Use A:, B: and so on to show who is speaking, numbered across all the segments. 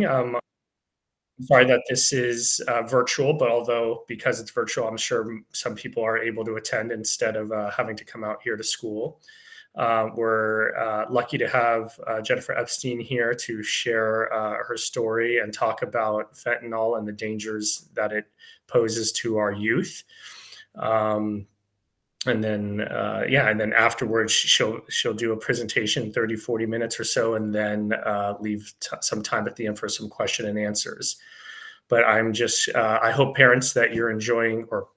A: Um, I'm sorry that this is virtual, but although because it's virtual, I'm sure some people are able to attend instead of having to come out here to school. We're lucky to have Jennifer Epstein here to share her story and talk about fentanyl and the dangers that it poses to our youth. Um, and then afterwards she'll do a presentation, 30-40 minutes or so, and then leave some time at the end for some question and answers. But I hope parents that you're enjoying, or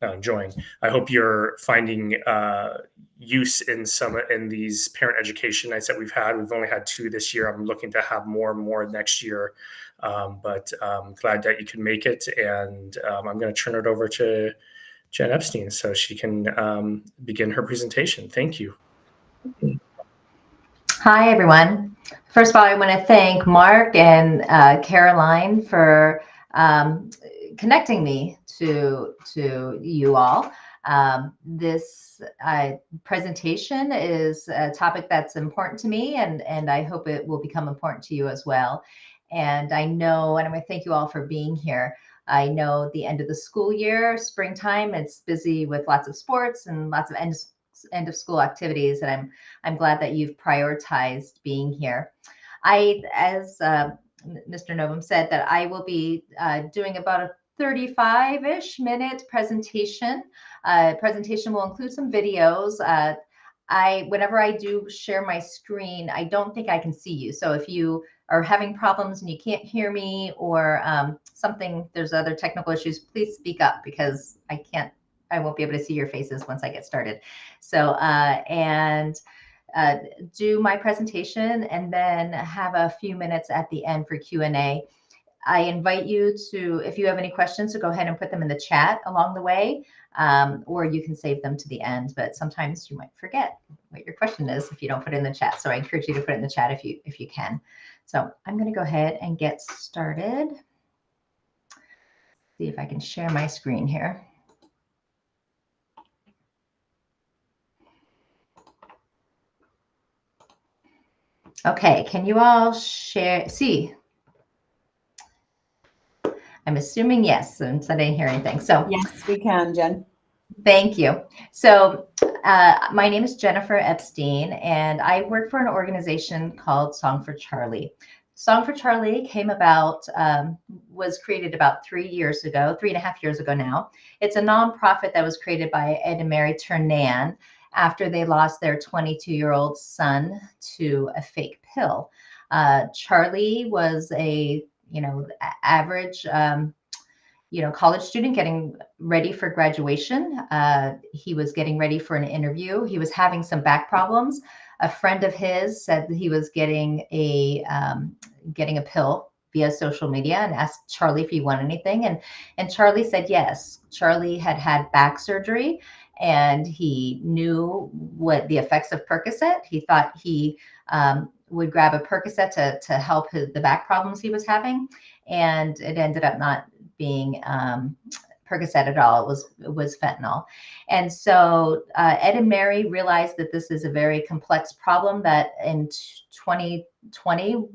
A: not enjoying, I hope you're finding use in these parent education nights that we've had. We've only had 2 this year. I'm looking to have more and more next year. But glad that you can make it. And I'm going to turn it over to Jen Epstein so she can begin her presentation. Thank you.
B: Hi, everyone. First of all, I want to thank Mark and Caroline for connecting me to you all. This presentation is a topic that's important to me, and I hope it will become important to you as well. And I know, and I'm going to thank you all for being here. I know the end of the school year, springtime, it's busy with lots of sports and lots of end of school activities, and I'm glad that you've prioritized being here. As Mr. Novum said, that I will be doing about a 35-ish minute presentation. Presentation will include some videos. Whenever I do share my screen, I don't think I can see you. So if you are having problems and you can't hear me, or there's other technical issues, please speak up, because I won't be able to see your faces once I get started. So, do my presentation and then have a few minutes at the end for Q&A. I invite you to, if you have any questions, to go ahead and put them in the chat along the way, or you can save them to the end. But sometimes you might forget what your question is if you don't put it in the chat. So I encourage you to put it in the chat if you can. So I'm going to go ahead and get started. See if I can share my screen here. Okay, can you all see? I'm assuming yes, since I didn't hear anything. So
C: yes, we can, Jen.
B: Thank you. So my name is Jennifer Epstein, and I work for an organization called Song for Charlie. Song for Charlie was created about 3.5 years ago now. It's a nonprofit that was created by Ed and Mary Turnan after they lost their 22-year-old son to a fake pill. Charlie was a average college student getting ready for graduation. He was getting ready for an interview. He was having some back problems. A friend of his said that he was getting a pill via social media and asked Charlie if he wanted anything. And Charlie said yes. Charlie had back surgery, and he knew what the effects of Percocet. He thought he would grab a Percocet to help the back problems he was having. And it ended up not being Percocet at all. It was fentanyl. And so Ed and Mary realized that this is a very complex problem, that in 2020,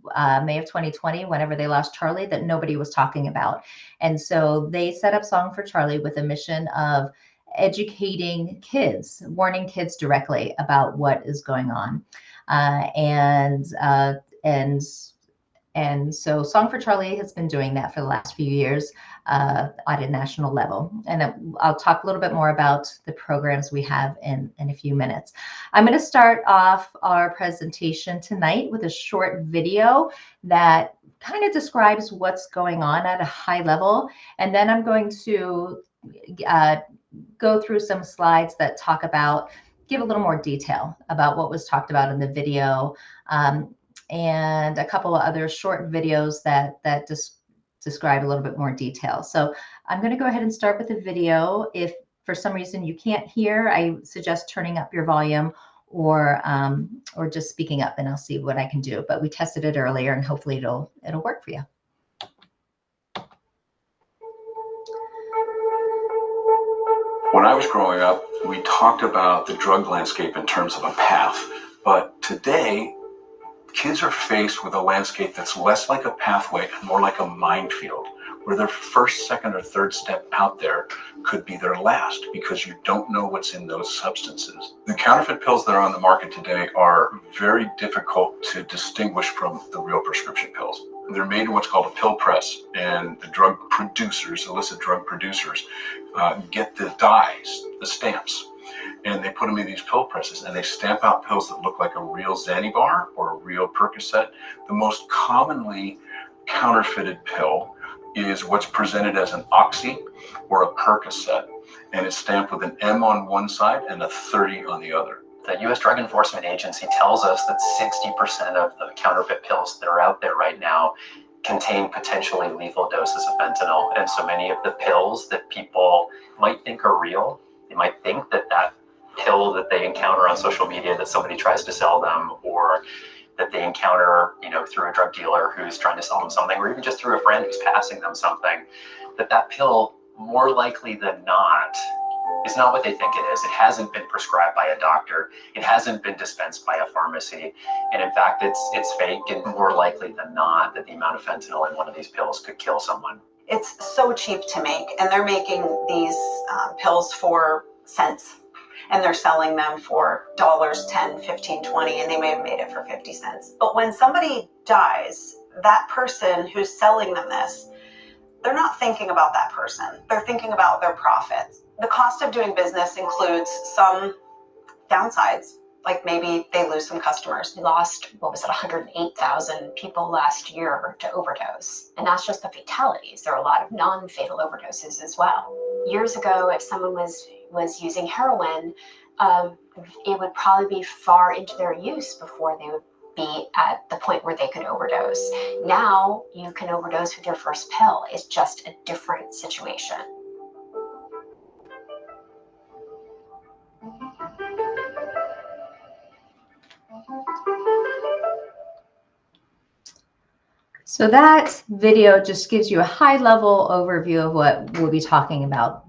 B: May of 2020, whenever they lost Charlie, that nobody was talking about. And so they set up Song for Charlie with a mission of educating kids, warning kids directly about what is going on. And so Song for Charlie has been doing that for the last few years at a national level. And I'll talk a little bit more about the programs we have in a few minutes. I'm going to start off our presentation tonight with a short video that kind of describes what's going on at a high level. And then I'm going to go through some slides that give a little more detail about what was talked about in the video, and a couple of other short videos that describe a little bit more detail. So I'm going to go ahead and start with the video. If for some reason you can't hear, I suggest turning up your volume or just speaking up, and I'll see what I can do. But we tested it earlier, and hopefully it'll work for you.
D: When I was growing up, we talked about the drug landscape in terms of a path, but today kids are faced with a landscape that's less like a pathway and more like a minefield, where their first, second, or third step out there could be their last because you don't know what's in those substances. The counterfeit pills that are on the market today are very difficult to distinguish from the real prescription pills. They're made in what's called a pill press, and the drug producers, illicit drug producers, get the dyes, the stamps, and they put them in these pill presses, and they stamp out pills that look like a real Xannibar or a real Percocet. The most commonly counterfeited pill is what's presented as an Oxy or a Percocet, and it's stamped with an M on one side and a 30 on the other.
C: The U.S. Drug Enforcement Agency tells us that 60% of the counterfeit pills that are out there right now contain potentially lethal doses of fentanyl. And so many of the pills that people might think are real, they might think that that pill that they encounter on social media that somebody tries to sell them, or that they encounter, through a drug dealer who's trying to sell them something, or even just through a friend who's passing them something, that pill, more likely than not, is not what they think it is. It hasn't been prescribed by a doctor. It hasn't been dispensed by a pharmacy. And in fact, it's fake, and more likely than not that the amount of fentanyl in one of these pills could kill someone.
E: It's so cheap to make, and they're making these pills for cents, and they're selling them for dollars, 10, 15, 20, and they may have made it for 50 cents. But when somebody dies, that person who's selling them this, they're not thinking about that person. They're thinking about their profits. The cost of doing business includes some downsides, like maybe they lose some customers.
F: We lost, 108,000 people last year to overdose. And that's just the fatalities. There are a lot of non-fatal overdoses as well. Years ago, if someone was using heroin, it would probably be far into their use before they would be at the point where they could overdose. Now you can overdose with your first pill. It's just a different situation.
B: So that video just gives you a high-level overview of what we'll be talking about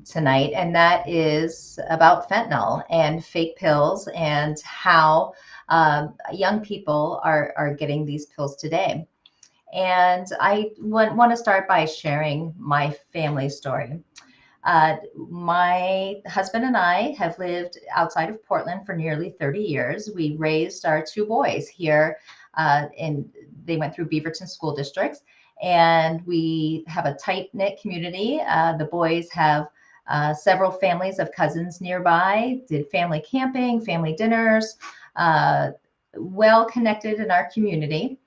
B: tonight, and that is about fentanyl and fake pills and how young people are getting these pills today. And I want to start by sharing my family story. My husband and I have lived outside of Portland for nearly 30 years. We raised our two boys here they went through Beaverton school districts, and we have a tight-knit community. The boys have several families of cousins nearby, did family camping, family dinners, well connected in our community.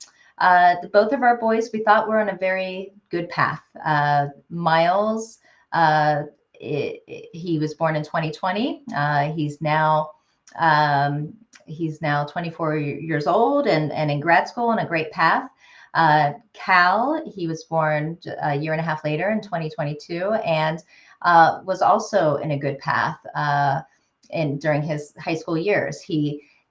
B: Both of our boys, we thought, were on a very good path. Miles, he was born in 2020. He's now 24 years old and in grad school on a great path. Cal, he was born a year and a half later in 2022 and was also in a good path during his high school years.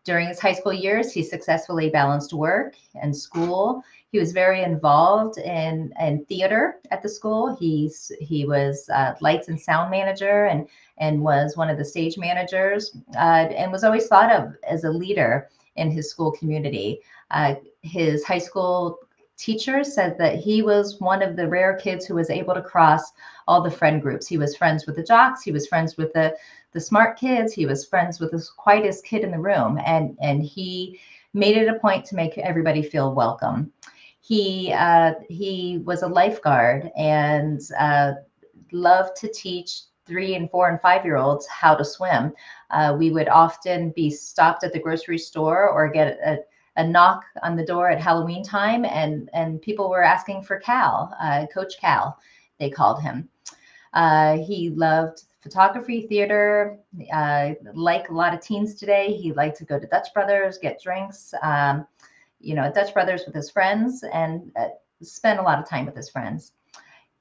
B: During his high school years, he successfully balanced work and school. He was very involved in theater at the school. He was lights and sound manager and was one of the stage managers and was always thought of as a leader in his school community. His high school teacher said that he was one of the rare kids who was able to cross all the friend groups. He was friends with the jocks. He was friends with the smart kids. He was friends with the quietest kid in the room. And he made it a point to make everybody feel welcome. He was a lifeguard and loved to teach 3 and 4 and 5-year-olds how to swim. We would often be stopped at the grocery store or get a knock on the door at Halloween time, and people were asking for Cal, Coach Cal, they called him. He loved photography, theater, like a lot of teens today. He liked to go to Dutch Brothers, get drinks, at Dutch Brothers with his friends, and spend a lot of time with his friends.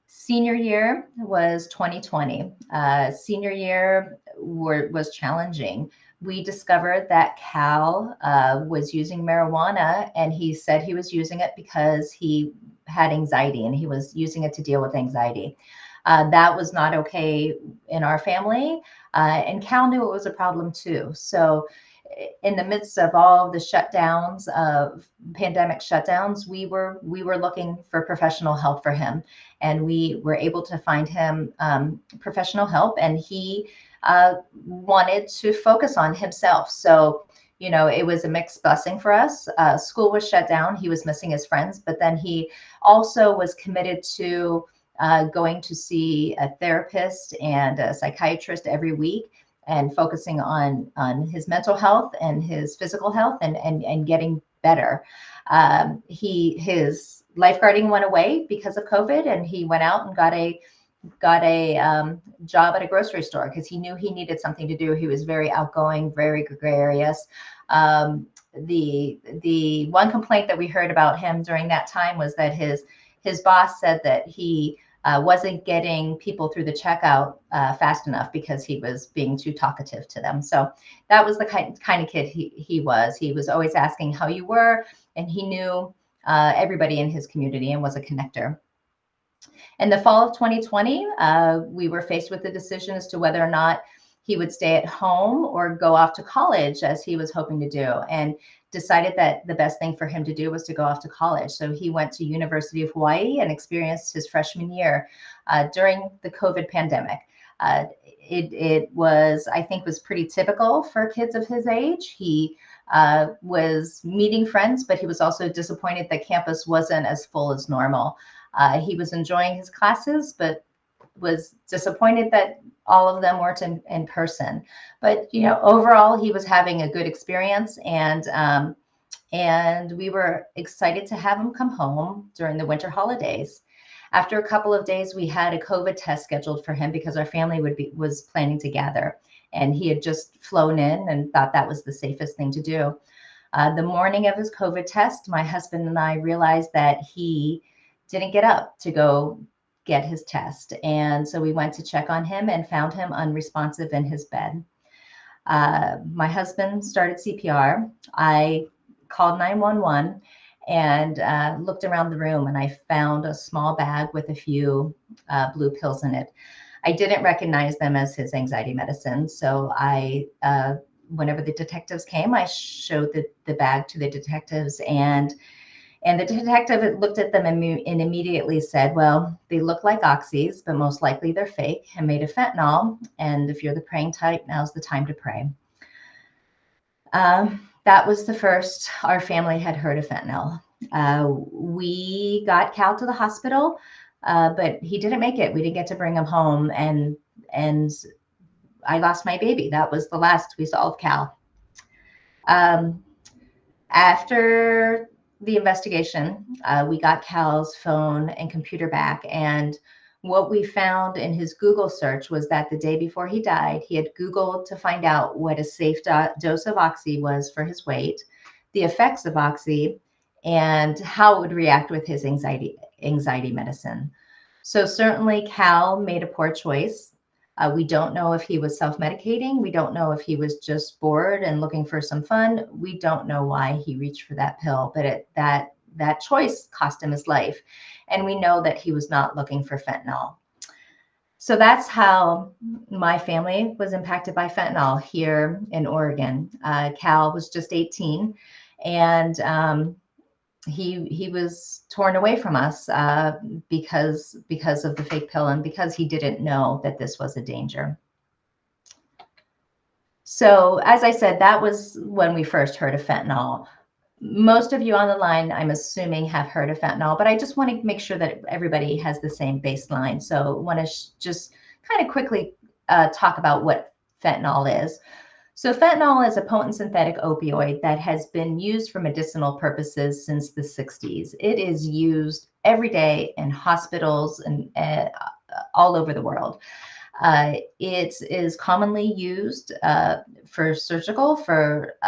B: Senior year was 2020. Senior year was challenging. We discovered that Cal was using marijuana, and he said he was using it because he had anxiety and he was using it to deal with anxiety. That was not okay in our family, and Cal knew it was a problem too. So in the midst of all the shutdowns, of pandemic shutdowns, we were looking for professional help for him, and we were able to find him professional help, and he wanted to focus on himself. So, you know, it was a mixed blessing for us. School was shut down. He was missing his friends, but then he also was committed to going to see a therapist and a psychiatrist every week, and focusing on his mental health and his physical health, and getting better. His lifeguarding went away because of COVID, and he went out and got a job at a grocery store because he knew he needed something to do. He was very outgoing, very gregarious. The one complaint that we heard about him during that time was that his boss said that he wasn't getting people through the checkout fast enough because he was being too talkative to them. So that was the kind of kid he was. He was always asking how you were, and he knew everybody in his community and was a connector. In the fall of 2020, we were faced with the decision as to whether or not he would stay at home or go off to college, as he was hoping to do, and decided that the best thing for him to do was to go off to college. So he went to University of Hawaii and experienced his freshman year during the COVID pandemic. It was, I think, was pretty typical for kids of his age. He was meeting friends, but he was also disappointed that campus wasn't as full as normal. He was enjoying his classes, but was disappointed that all of them weren't in person. But, you know, overall, he was having a good experience, and we were excited to have him come home during the winter holidays. After a couple of days, we had a COVID test scheduled for him because our family was planning to gather, and he had just flown in and thought that was the safest thing to do. The morning of his COVID test, my husband and I realized that he didn't get up to go get his test. And so we went to check on him and found him unresponsive in his bed. My husband started CPR. I called 911 and looked around the room, and I found a small bag with a few blue pills in it. I didn't recognize them as his anxiety medicine. So whenever the detectives came, I showed the bag to the detectives, and the detective looked at them and immediately said, well, they look like oxys, but most likely they're fake and made of fentanyl. And if you're the praying type, now's the time to pray. That was the first our family had heard of fentanyl. We got Cal to the hospital, but he didn't make it. We didn't get to bring him home. And I lost my baby. That was the last we saw of Cal. After the investigation, we got Cal's phone and computer back, and what we found in his Google search was that the day before he died, he had Googled to find out what a safe dose of oxy was for his weight, the effects of oxy, and how it would react with his anxiety medicine. So certainly Cal made a poor choice. We don't know if he was self-medicating. We don't know if he was just bored and looking for some fun. We don't know why he reached for that pill, but that choice cost him his life. And we know that he was not looking for fentanyl. So that's how my family was impacted by fentanyl here in Oregon. Cal was just 18, and he was torn away from us because of the fake pill, and because he didn't know that this was a danger. So as I said, that was when we first heard of fentanyl. Most of you on the line, I'm assuming, have heard of fentanyl, but I just want to make sure that everybody has the same baseline. So I want to just kind of quickly talk about what fentanyl is. So fentanyl is a potent synthetic opioid that has been used for medicinal purposes since the 60s. It is used every day in hospitals and all over the world. It is commonly used for surgical purposes,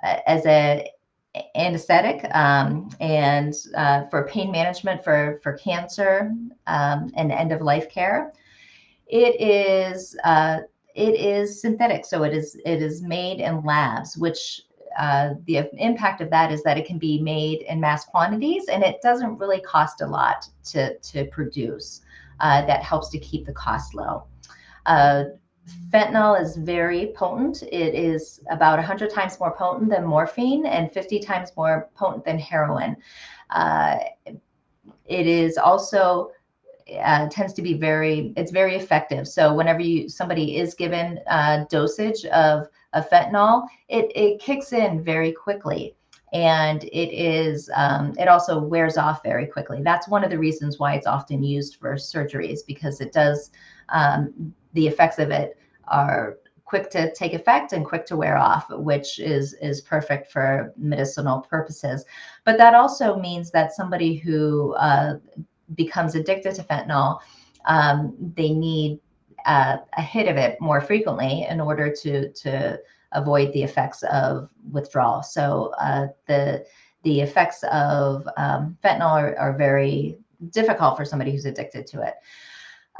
B: as a anesthetic, and for pain management for cancer and end of life care. It is synthetic, so it is made in labs, which the impact of that is that it can be made in mass quantities, and it doesn't really cost a lot to produce. That helps to keep the cost low. Fentanyl is very potent. It is about 100 times more potent than morphine and 50 times more potent than heroin. It is also tends to be it's very effective. So whenever somebody is given dosage of fentanyl, it kicks in very quickly. And it also wears off very quickly. That's one of the reasons why it's often used for surgeries, because it does, the effects of it are quick to take effect and quick to wear off, which is perfect for medicinal purposes. But that also means that somebody who becomes addicted to fentanyl, they need a hit of it more frequently in order to avoid the effects of withdrawal. So the effects of fentanyl are very difficult for somebody who's addicted to it.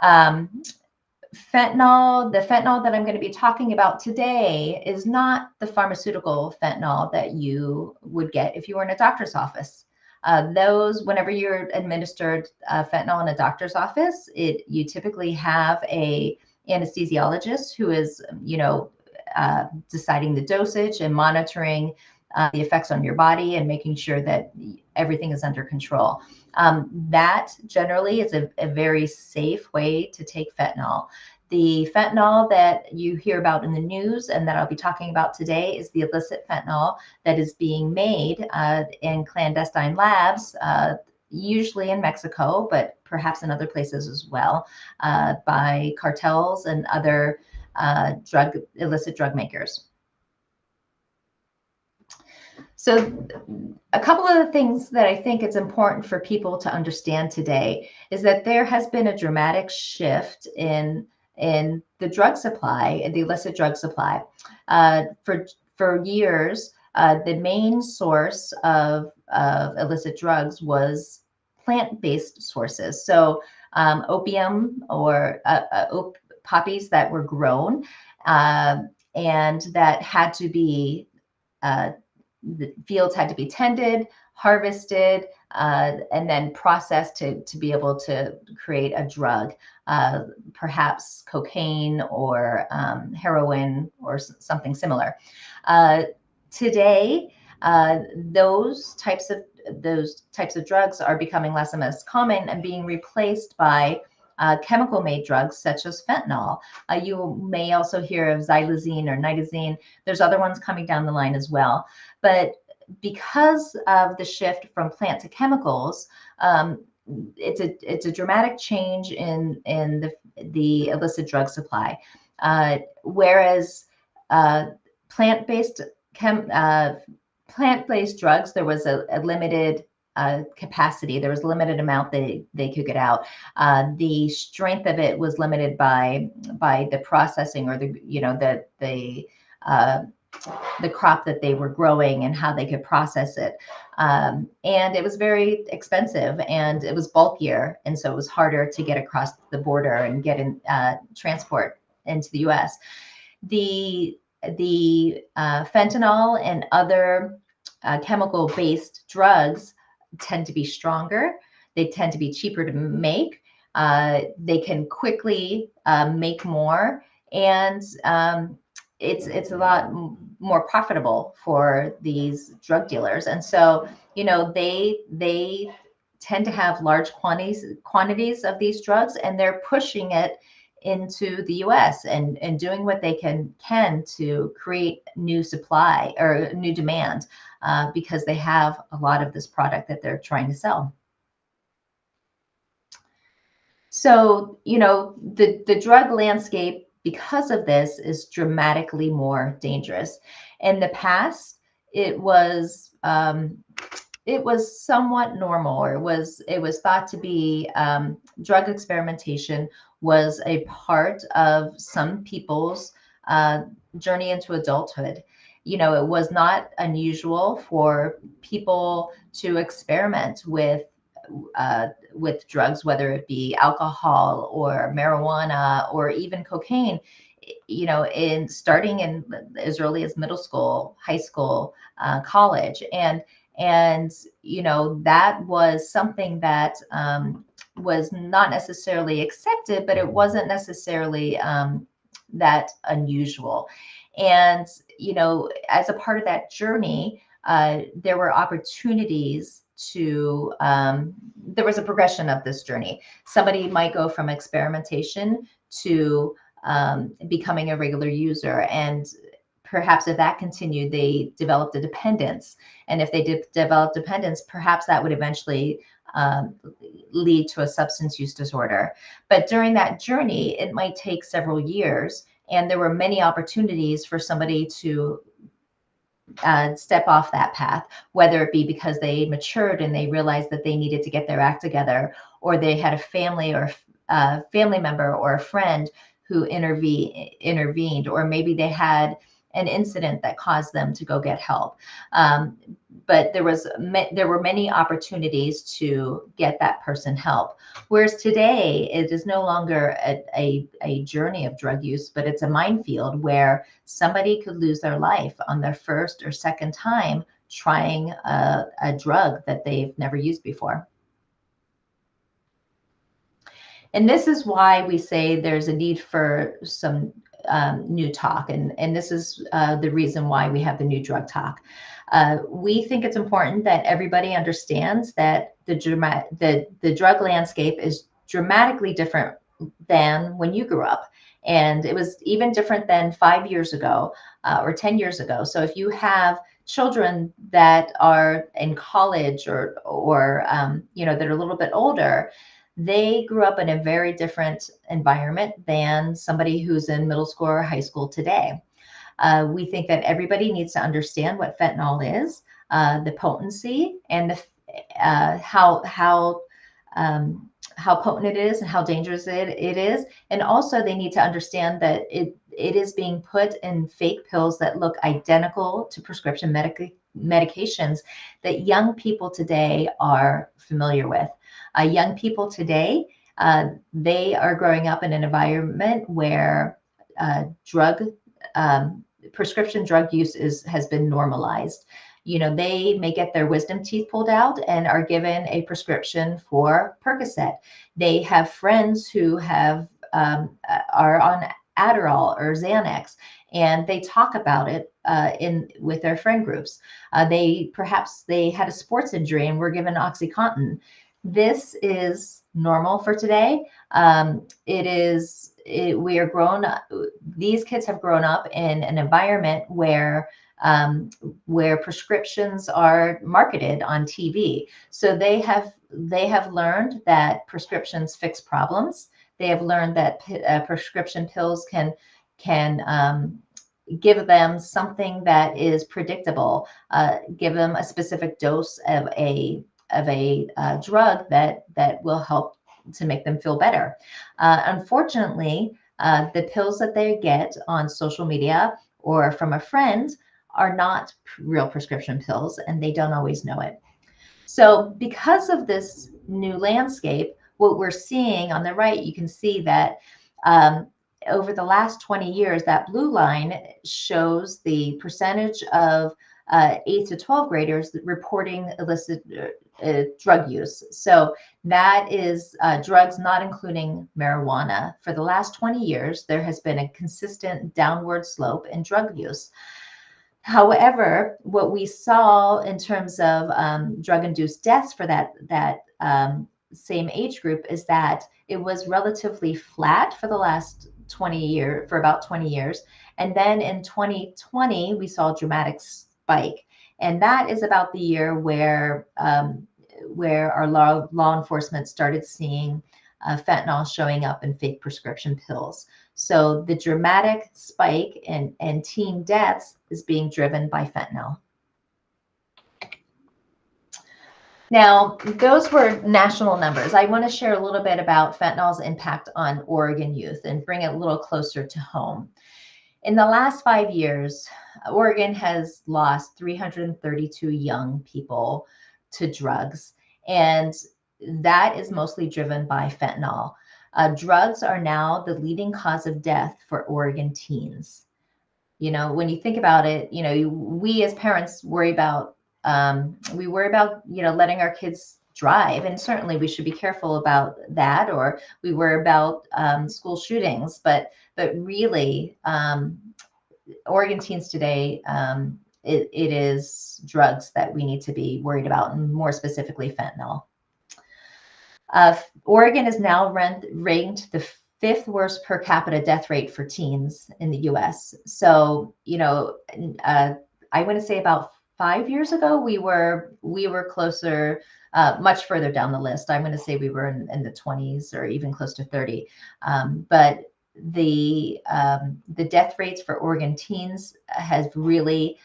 B: The fentanyl that I'm going to be talking about today is not the pharmaceutical fentanyl that you would get if you were in a doctor's office. Whenever you're administered fentanyl in a doctor's office, you typically have a anesthesiologist who is, deciding the dosage and monitoring the effects on your body and making sure that everything is under control. That generally is a very safe way to take fentanyl. The fentanyl that you hear about in the news and that I'll be talking about today is the illicit fentanyl that is being made in clandestine labs, usually in Mexico, but perhaps in other places as well, by cartels and other illicit drug makers. So a couple of the things that I think it's important for people to understand today is that there has been a dramatic shift in the drug supply, the illicit drug supply. For years, the main source of illicit drugs was plant-based sources. So opium or poppies that were grown and that had to be the fields had to be tended, harvested, and then processed to be able to create a drug, perhaps cocaine or heroin or something similar. Today, those types of drugs are becoming less and less common and being replaced by chemical-made drugs such as fentanyl. You may also hear of xylazine or nitazene. There's other ones coming down the line as well. But because of the shift from plant to chemicals, it's a dramatic change in the illicit drug supply. Whereas plant-based drugs, there was a limited capacity. There was a limited amount they could get out. The strength of it was limited by the processing or the crop that they were growing and how they could process it. And it was very expensive and it was bulkier. And so it was harder to get across the border and get in transport into the US. The fentanyl and other chemical-based drugs tend to be stronger. They tend to be cheaper to make. They can quickly make more, and it's a lot more profitable for these drug dealers. And so, they tend to have large quantities of these drugs, and they're pushing it into the US and doing what they can to create new supply or new demand because they have a lot of this product that they're trying to sell. So, the drug landscape, because of this, is dramatically more dangerous. In the past, it was somewhat normal, or it was thought to be drug experimentation was a part of some people's journey into adulthood. It was not unusual for people to experiment with drugs, whether it be alcohol or marijuana or even cocaine, starting in as early as middle school, high school, college. And that was something that was not necessarily accepted, but it wasn't necessarily that unusual. And, you know, as a part of that journey, there were opportunities to, there was a progression of this journey. Somebody might go from experimentation to becoming a regular user. And perhaps if that continued, they developed a dependence. And if they did develop dependence, perhaps that would eventually lead to a substance use disorder. But during that journey, it might take several years. And there were many opportunities for somebody to step off that path, whether it be because they matured and they realized that they needed to get their act together, or they had a family or a family member or a friend who intervened, or maybe they had an incident that caused them to go get help. But there were many opportunities to get that person help. Whereas today, it is no longer a journey of drug use, but it's a minefield where somebody could lose their life on their first or second time trying a drug that they've never used before. And this is why we say there's a need for some new talk. And this is the reason why we have the new drug talk. We think it's important that everybody understands that the drug landscape is dramatically different than when you grew up. And it was even different than 5 years ago or 10 years ago. So if you have children that are in college or you know, that are a little bit older, they grew up in a very different environment than somebody who's in middle school or high school today. We think that everybody needs to understand what fentanyl is, the potency, and how potent it is and how dangerous it is. And also they need to understand that it is being put in fake pills that look identical to prescription medications that young people today are familiar with. Young people today, they are growing up in an environment where prescription drug use has been normalized. You know, they may get their wisdom teeth pulled out and are given a prescription for Percocet. They have friends who are on Adderall or Xanax, and they talk about it with their friend groups. Perhaps they had a sports injury and were given OxyContin. This is normal for today. We are grown up. These kids have grown up in an environment where prescriptions are marketed on TV. So they have learned that prescriptions fix problems. They have learned that prescription pills can give them something that is predictable, give them a specific dose of a drug that will help to make them feel better. Unfortunately, the pills that they get on social media or from a friend are not real prescription pills, and they don't always know it. So because of this new landscape, what we're seeing on the right, you can see that over the last 20 years, that blue line shows the percentage of 8th to 12th graders reporting illicit drug use. So that is drugs not including marijuana. For the last 20 years, there has been a consistent downward slope in drug use. However, what we saw in terms of drug-induced deaths for that same age group is that it was relatively flat for the last 20 years, for about 20 years. And then in 2020, we saw a dramatic spike. And that is about the year where our law enforcement started seeing fentanyl showing up in fake prescription pills. So the dramatic spike in teen deaths is being driven by fentanyl. Now, those were national numbers. I want to share a little bit about fentanyl's impact on Oregon youth and bring it a little closer to home. In the last 5 years, Oregon has lost 332 young people to drugs, and that is mostly driven by fentanyl. Drugs are now the leading cause of death for Oregon teens. You know, when you think about it, we as parents worry about, you know, letting our kids drive, and certainly we should be careful about that, or we worry about school shootings, but really, Oregon teens today, it is drugs that we need to be worried about, and more specifically fentanyl. Oregon is now ranked the 5th worst per capita death rate for teens in the US. So, I want to say about 5 years ago, we were closer, much further down the list. I'm going to say we were in the 20s or even close to 30. But the death rates for Oregon teens has really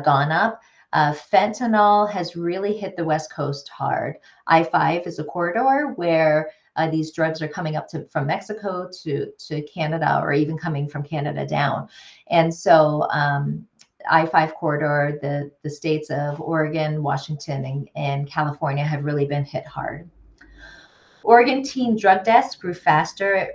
B: gone up. Fentanyl has really hit the West Coast hard. I-5 is a corridor where these drugs are coming up from Mexico to Canada, or even coming from Canada down. And so I-5 corridor, the states of Oregon, Washington, and California have really been hit hard. Oregon teen drug deaths grew faster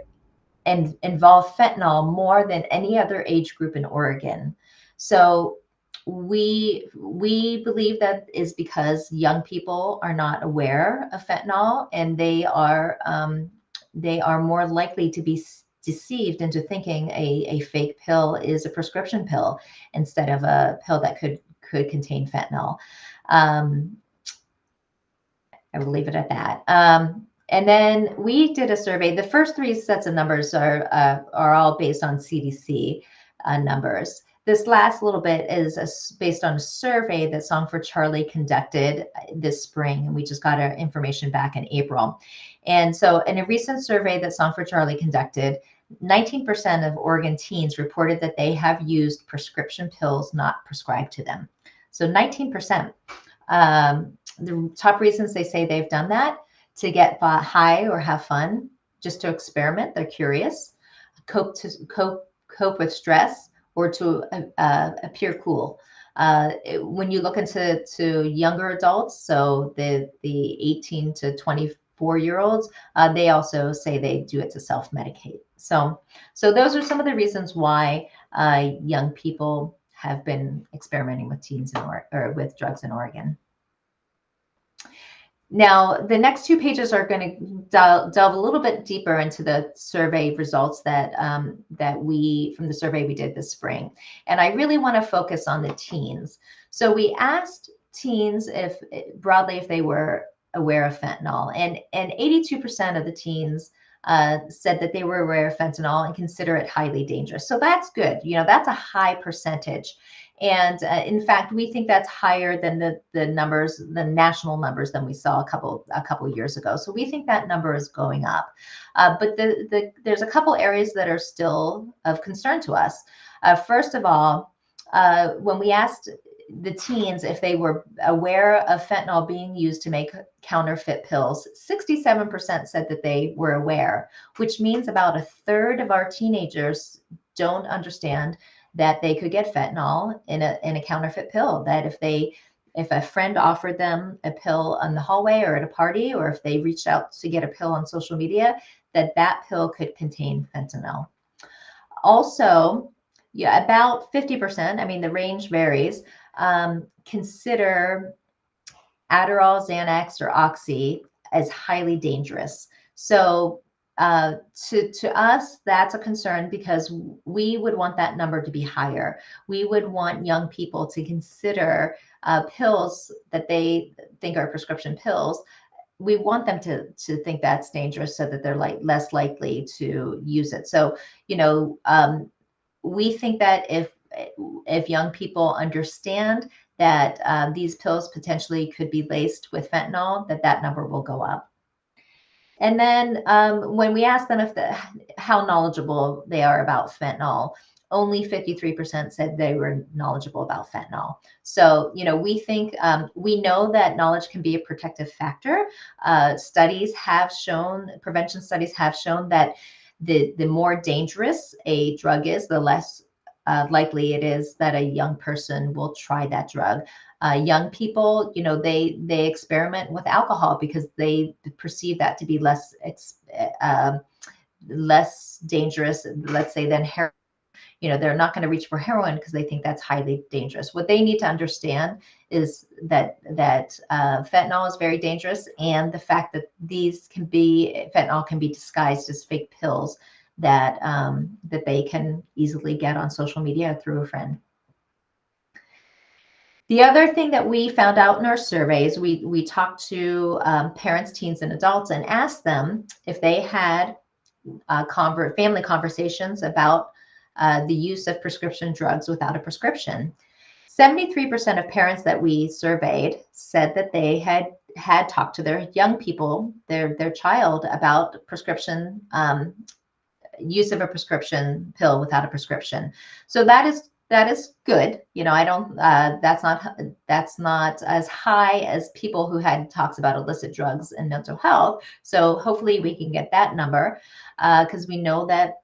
B: and involve fentanyl more than any other age group in Oregon. So we believe that is because young people are not aware of fentanyl, and they are more likely to be deceived into thinking a fake pill is a prescription pill instead of a pill that could contain fentanyl. I will leave it at that. And then we did a survey. The first 3 sets of numbers are all based on CDC numbers. This last little bit is based on a survey that Song for Charlie conducted this spring, and we just got our information back in April. And so in a recent survey that Song for Charlie conducted, 19% of Oregon teens reported that they have used prescription pills not prescribed to them. So 19%. The top reasons they say they've done that: to get high or have fun, just to experiment, they're curious, cope with stress, or to appear cool. When you look into younger adults, so the 18 to 24-year-olds, they also say they do it to self-medicate. So those are some of the reasons why young people have been experimenting with or with drugs in Oregon. Now, the next 2 pages are going to delve a little bit deeper into the survey results that from the survey we did this spring. And I really want to focus on the teens. So we asked teens broadly if they were aware of fentanyl, and 82% of the teens said that they were aware of fentanyl and consider it highly dangerous. So that's good. That's a high percentage. And in fact, we think that's higher than the numbers, the national numbers, than we saw a couple years ago. So we think that number is going up. But there's a couple areas that are still of concern to us. First of all, when we asked the teens if they were aware of fentanyl being used to make counterfeit pills, 67% said that they were aware, which means about 1/3 of our teenagers don't understand that they could get fentanyl in a counterfeit pill. That if a friend offered them a pill on the hallway or at a party, or if they reached out to get a pill on social media, that pill could contain fentanyl. Also, about 50%, I mean, the range varies, consider Adderall, Xanax, or Oxy as highly dangerous. So to us, that's a concern, because we would want that number to be higher. We would want young people to consider pills that they think are prescription pills. We want them to think that's dangerous, so that they're less likely to use it. So, we think that if young people understand that these pills potentially could be laced with fentanyl, that number will go up. And then when we ask them how knowledgeable they are about fentanyl, only 53% said they were knowledgeable about fentanyl. So, we think, we know that knowledge can be a protective factor. Prevention studies have shown that the more dangerous a drug is, the less likely it is that a young person will try that drug. Young people, they experiment with alcohol because they perceive that to be less dangerous, let's say, than heroin. they're not going to reach for heroin because they think that's highly dangerous. What they need to understand is that fentanyl is very dangerous, and the fact that fentanyl can be disguised as fake pills that they can easily get on social media through a friend. The other thing that we found out in our surveys, we talked to parents, teens, and adults and asked them if they had family conversations about the use of prescription drugs without a prescription. 73% of parents that we surveyed said that they had talked to their young people, their child, about prescription use of a prescription pill without a prescription. So that is good. I don't. That's not as high as people who had talks about illicit drugs and mental health. So hopefully we can get that number because we know that.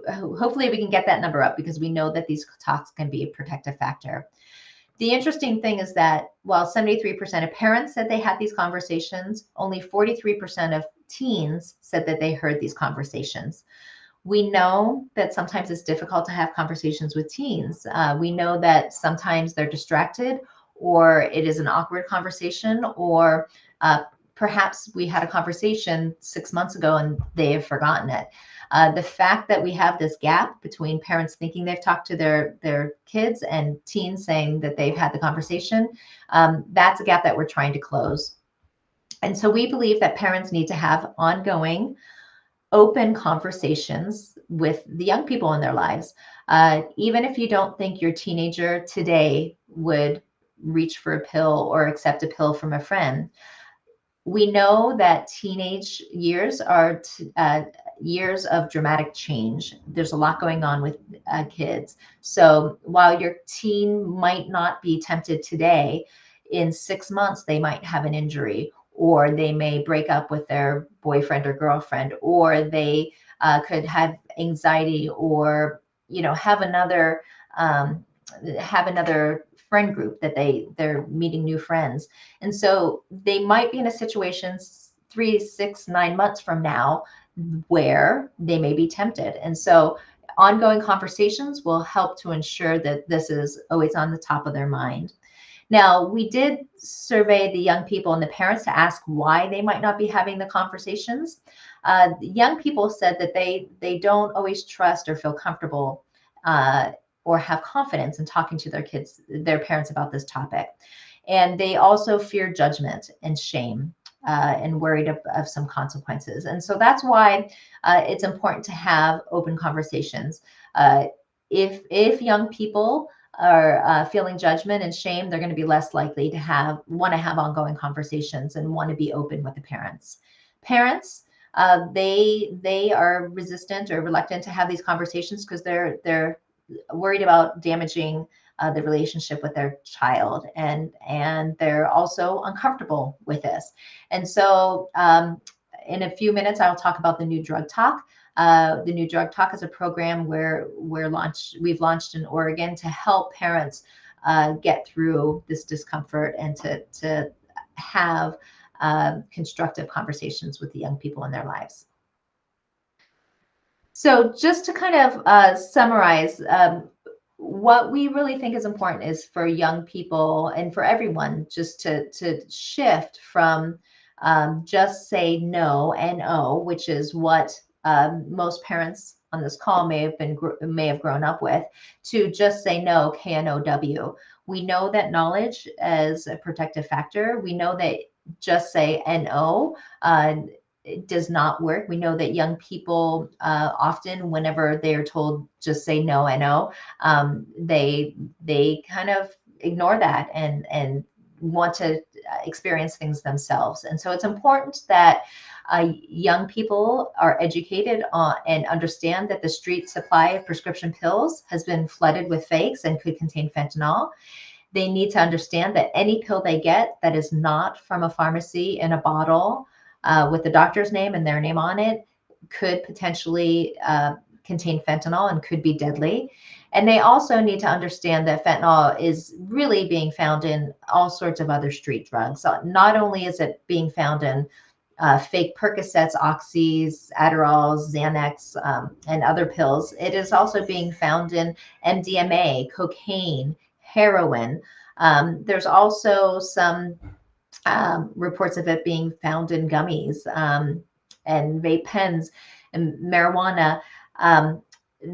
B: Hopefully we can get that number up because we know that these talks can be a protective factor. The interesting thing is that while 73% of parents said they had these conversations, only 43% of teens said that they heard these conversations. We know that sometimes it's difficult to have conversations with teens. We know that sometimes they're distracted, or it is an awkward conversation, or perhaps we had a conversation 6 months ago and they have forgotten it. The fact that we have this gap between parents thinking they've talked to their kids and teens saying that they've had the conversation, that's a gap that we're trying to close. And so we believe that parents need to have ongoing, open conversations with the young people in their lives. Even if you don't think your teenager today would reach for a pill or accept a pill from a friend, we know that teenage years are years of dramatic change. There's a lot going on with kids. So while your teen might not be tempted today, in 6 months, they might have an injury, or they may break up with their boyfriend or girlfriend, or they could have anxiety, or have another friend group that they're meeting new friends. And so they might be in a situation 3, 6, 9 months from now where they may be tempted. And so ongoing conversations will help to ensure that this is always on the top of their mind. Now, we did survey the young people and the parents to ask why they might not be having the conversations. Young people said that they don't always trust or feel comfortable or have confidence in talking to their parents about this topic. And they also fear judgment and shame and worried of some consequences. And so that's why it's important to have open conversations. If young people are feeling judgment and shame, they're going to be less likely to want to have ongoing conversations and want to be open with the parents. Parents, they are resistant or reluctant to have these conversations because they're worried about damaging the relationship with their child, and they're also uncomfortable with this. And so in a few minutes, I'll talk about the New Drug Talk. The New Drug Talk is a program where we've launched in Oregon to help parents get through this discomfort and to have constructive conversations with the young people in their lives. So just to kind of summarize, what we really think is important is for young people and for everyone just to shift from just say no, N-O, which is what most parents on this call may have grown up with, to just say no, K-N-O-W. We know that knowledge is a protective factor. We know that just say N-O it does not work. We know that young people often, whenever they are told just say no, N-O, they kind of ignore that and want to experience things themselves. And so it's important that young people are educated and understand that the street supply of prescription pills has been flooded with fakes and could contain fentanyl. They need to understand that any pill they get that is not from a pharmacy in a bottle with the doctor's name and their name on it could potentially contain fentanyl and could be deadly. And they also need to understand that fentanyl is really being found in all sorts of other street drugs. So not only is it being found in fake Percocets, Oxys, Adderalls, Xanax, and other pills. It is also being found in MDMA, cocaine, heroin. There's also some reports of it being found in gummies and vape pens and marijuana.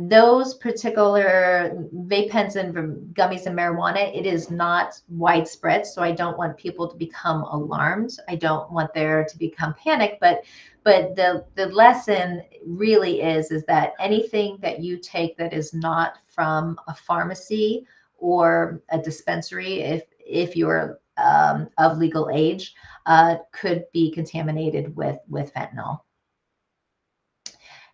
B: Those particular vape pens and gummies and marijuana, it is not widespread. So I don't want people to become alarmed. I don't want there to become panic, but the lesson really is that anything that you take that is not from a pharmacy or a dispensary, if you're of legal age, could be contaminated with fentanyl.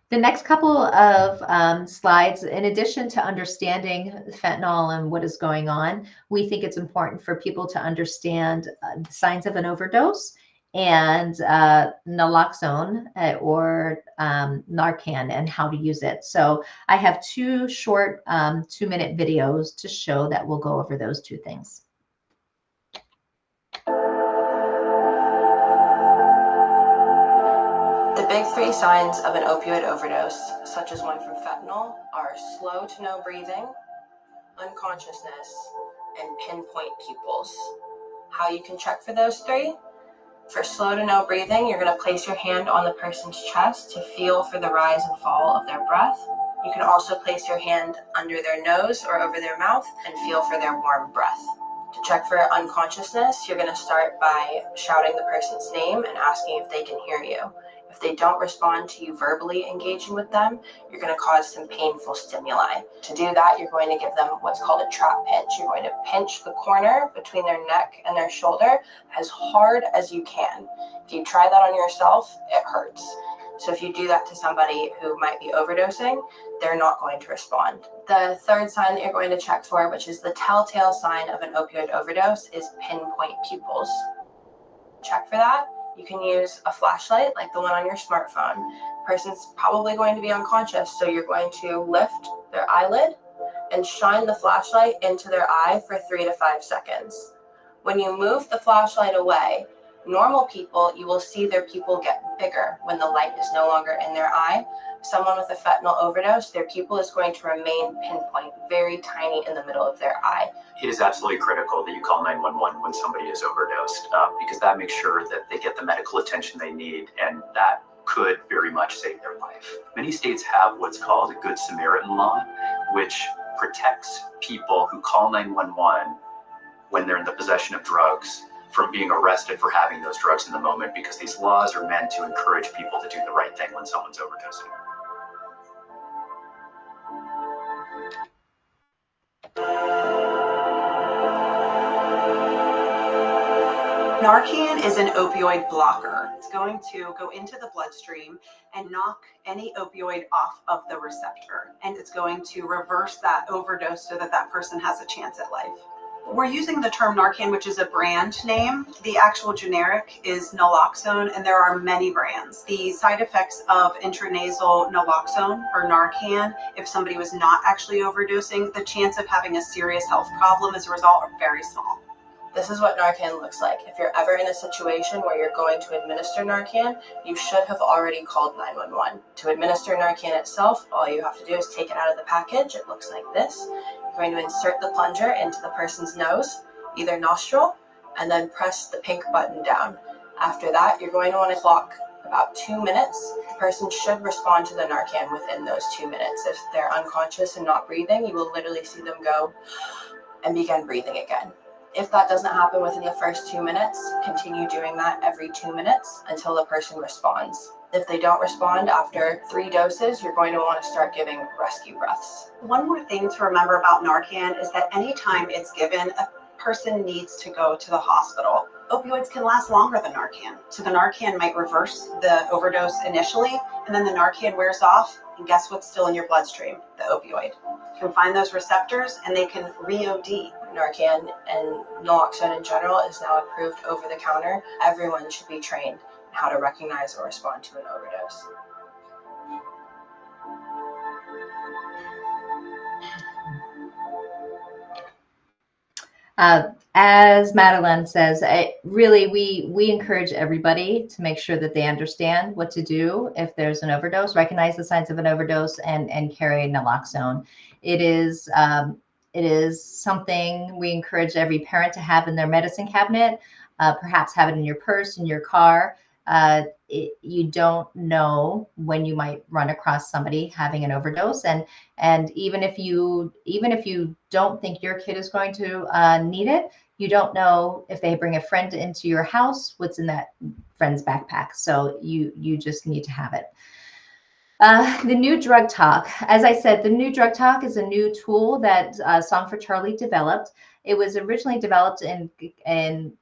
B: The next couple of slides, in addition to understanding fentanyl and what is going on, we think it's important for people to understand the signs of an overdose and naloxone or Narcan and how to use it. So I have two short 2-minute videos to show that will go over those two things.
G: The big three signs of an opioid overdose, such as one from fentanyl, are slow to no breathing, unconsciousness, and pinpoint pupils. How you can check for those three? For slow to no breathing, you're going to place your hand on the person's chest to feel for the rise and fall of their breath. You can also place your hand under their nose or over their mouth and feel for their warm breath. To check for unconsciousness, you're going to start by shouting the person's name and asking if they can hear you. If they don't respond to you verbally engaging with them, you're going to cause some painful stimuli. To do that, you're going to give them what's called a trap pinch. You're going to pinch the corner between their neck and their shoulder as hard as you can. If you try that on yourself, it hurts. So if you do that to somebody who might be overdosing, they're not going to respond. The third sign that you're going to check for, which is the telltale sign of an opioid overdose, is pinpoint pupils. Check for that. You can use a flashlight like the one on your smartphone. The person's probably going to be unconscious, so you're going to lift their eyelid and shine the flashlight into their eye for 3 to 5 seconds. When you move the flashlight away, normal people, you will see their pupil get bigger when the light is no longer in their eye. Someone with a fentanyl overdose, their pupil is going to remain pinpoint, very tiny in the middle of their eye.
C: It is absolutely critical that you call 911 when somebody is overdosed, because that makes sure that they get the medical attention they need, and that could very much save their life. Many states have what's called a Good Samaritan law, which protects people who call 911 when they're in the possession of drugs from being arrested for having those drugs in the moment, because these laws are meant to encourage people to do the right thing when someone's overdosing.
E: Narcan is an opioid blocker. It's going to go into the bloodstream and knock any opioid off of the receptor. And it's going to reverse that overdose so that that person has a chance at life. We're using the term Narcan, which is a brand name. The actual generic is naloxone, and there are many brands. The side effects of intranasal naloxone or Narcan, if somebody was not actually overdosing, the chance of having a serious health problem as a result are very small.
G: This is what Narcan looks like. If you're ever in a situation where you're going to administer Narcan, you should have already called 911. To administer Narcan itself, all you have to do is take it out of the package. It looks like this. You're going to insert the plunger into the person's nose, either nostril, and then press the pink button down. After that, you're going to want to clock about 2 minutes. The person should respond to the Narcan within those 2 minutes. If they're unconscious and not breathing, you will literally see them go and begin breathing again. If that doesn't happen within the first 2 minutes, continue doing that every 2 minutes until the person responds. If they don't respond after 3 doses, you're going to want to start giving rescue breaths.
E: One more thing to remember about Narcan is that anytime it's given, a person needs to go to the hospital. Opioids can last longer than Narcan. So the Narcan might reverse the overdose initially, and then the Narcan wears off, and guess what's still in your bloodstream? The opioid. You can find those receptors and they can re-OD.
G: Narcan and naloxone in general is now approved over the counter. Everyone should be trained in how to recognize or respond to an overdose.
B: as Madeline says, really, we encourage everybody to make sure that they understand what to do if there's an overdose, recognize the signs of an overdose, and carry naloxone. It is something we encourage every parent to have in their medicine cabinet, perhaps have it in your purse, in your car. You don't know when you might run across somebody having an overdose, and even if you don't think your kid is going to need it, you don't know if they bring a friend into your house, what's in that friend's backpack. So you just need to have it. The new drug talk. As I said, the new drug talk is a new tool that Song for Charlie developed. It was originally developed in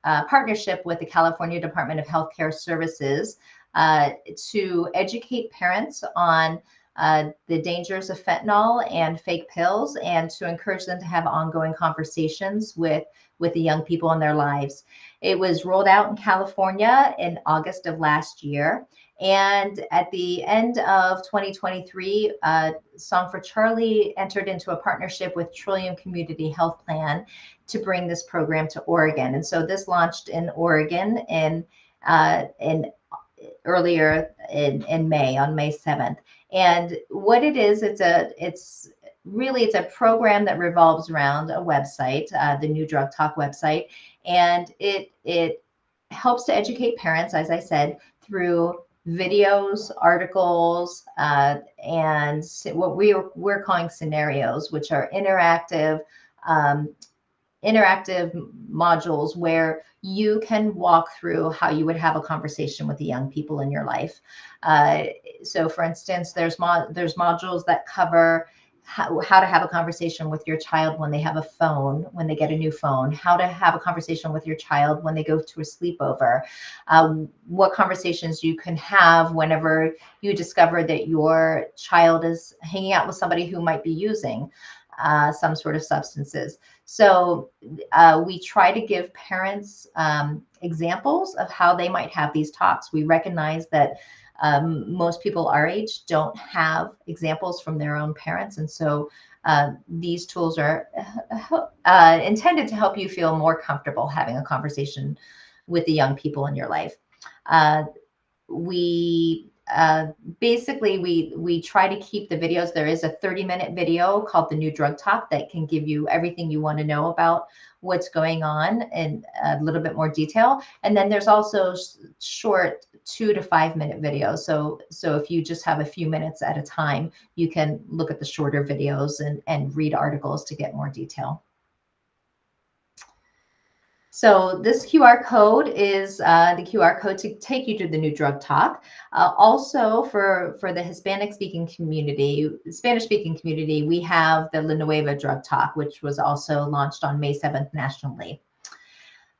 B: partnership with the California Department of Healthcare Services to educate parents on the dangers of fentanyl and fake pills, and to encourage them to have ongoing conversations with the young people in their lives. It was rolled out in California in August of last year. And at the end of 2023, Song for Charlie entered into a partnership with Trillium Community Health Plan to bring this program to Oregon. And so this launched in Oregon in earlier in May, on May 7th. And what it is, it's a program that revolves around a website, the New Drug Talk website, and it helps to educate parents, as I said, through videos, articles, and what we're calling scenarios, which are interactive modules where you can walk through how you would have a conversation with the young people in your life. So, for instance, there's modules that cover how to have a conversation with your child when they have a phone, when they get a new phone, how to have a conversation with your child when they go to a sleepover, what conversations you can have whenever you discover that your child is hanging out with somebody who might be using some sort of substances. So we try to give parents examples of how they might have these talks. We recognize that most people our age don't have examples from their own parents. And so these tools are intended to help you feel more comfortable having a conversation with the young people in your life. Basically, we try to keep the videos. There is a 30-minute video called The New Drug Talk that can give you everything you want to know about what's going on in a little bit more detail. And then there's also short 2 to 5 minute videos. So if you just have a few minutes at a time, you can look at the shorter videos and read articles to get more detail. So this QR code is the QR code to take you to the New Drug Talk. Also for the Hispanic-speaking community, Spanish-speaking community, we have the La Nueva Drug Talk, which was also launched on May 7th nationally.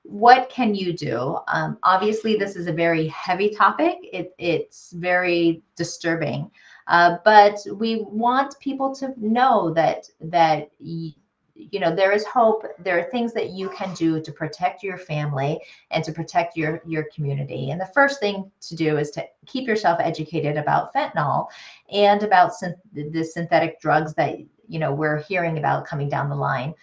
B: What can you do? Obviously, this is a very heavy topic. It's very disturbing, but we want people to know that there is hope. There are things that you can do to protect your family and to protect your community. And the first thing to do is to keep yourself educated about fentanyl and about the synthetic drugs that we're hearing about coming down the line.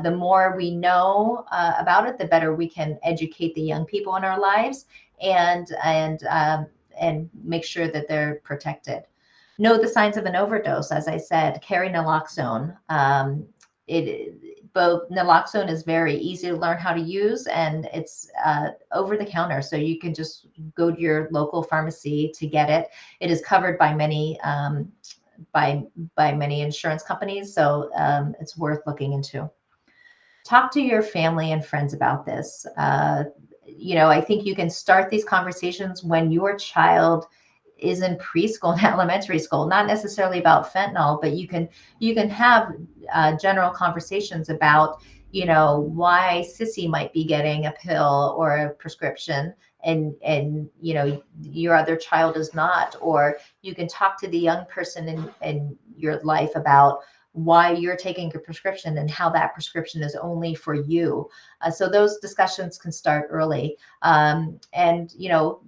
B: The more we know about it, the better we can educate the young people in our lives and make sure that they're protected. Know the signs of an overdose. As I said, carry naloxone. Both naloxone is very easy to learn how to use, and it's over the counter, so you can just go to your local pharmacy to get it. It is covered by many many insurance companies, so it's worth looking into. Talk to your family and friends about this. I think you can start these conversations when your child is in preschool and elementary school, not necessarily about fentanyl, but you can have general conversations about why Sissy might be getting a pill or a prescription and your other child is not. Or you can talk to the young person in your life about why you're taking a prescription and how that prescription is only for you. So those discussions can start early, and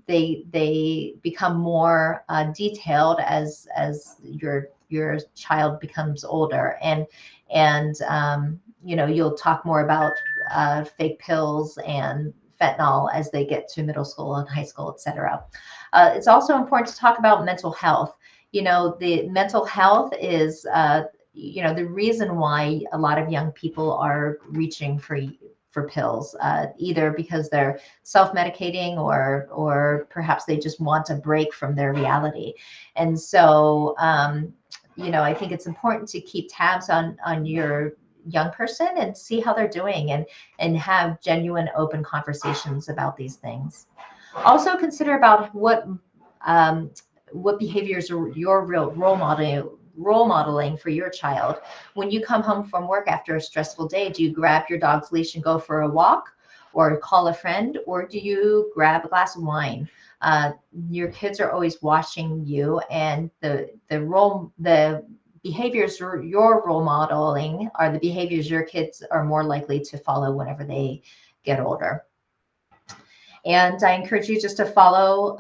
B: they become more detailed as your child becomes older. And you'll talk more about fake pills and fentanyl as they get to middle school and high school, etc. It's also important to talk about mental health. The mental health is, the reason why a lot of young people are reaching for pills, either because they're self-medicating or perhaps they just want a break from their reality. And so, I think it's important to keep tabs on your young person and see how they're doing and have genuine, open conversations about these things. Also consider about what behaviors are your real role modeling for your child. When you come home from work after a stressful day, do you grab your dog's leash and go for a walk, or call a friend, or do you grab a glass of wine? Your kids are always watching you, and the behaviors you're role modeling are the behaviors your kids are more likely to follow whenever they get older. And I encourage you just to follow,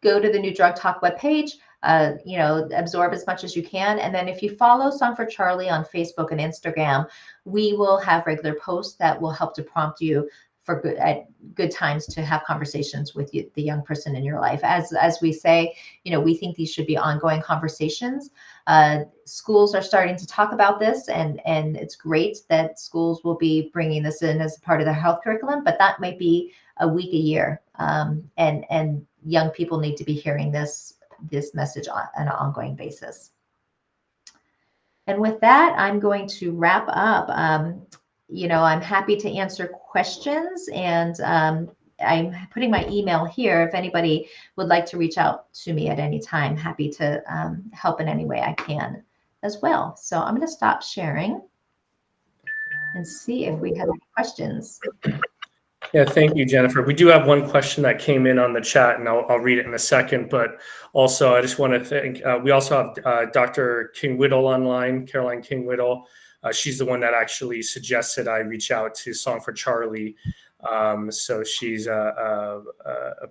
B: go to the New Drug Talk webpage, absorb as much as you can. And then if you follow Song for Charlie on Facebook and Instagram, we will have regular posts that will help to prompt you for good times to have conversations with the young person in your life. As we say, we think these should be ongoing conversations. Schools are starting to talk about this, and it's great that schools will be bringing this in as part of their health curriculum, but that might be a week a year. And young people need to be hearing this message on an ongoing basis. And with that, I'm going to wrap up. I'm happy to answer questions, and I'm putting my email here. If anybody would like to reach out to me at any time, happy to help in any way I can as well. So I'm going to stop sharing and see if we have any questions.
A: Yeah, thank you, Jennifer. We do have one question that came in on the chat, and I'll read it in a second. But also, I just want to thank, we also have Dr. King-Whittle online, Caroline King-Whittle. She's the one that actually suggested I reach out to Song for Charlie. So she's a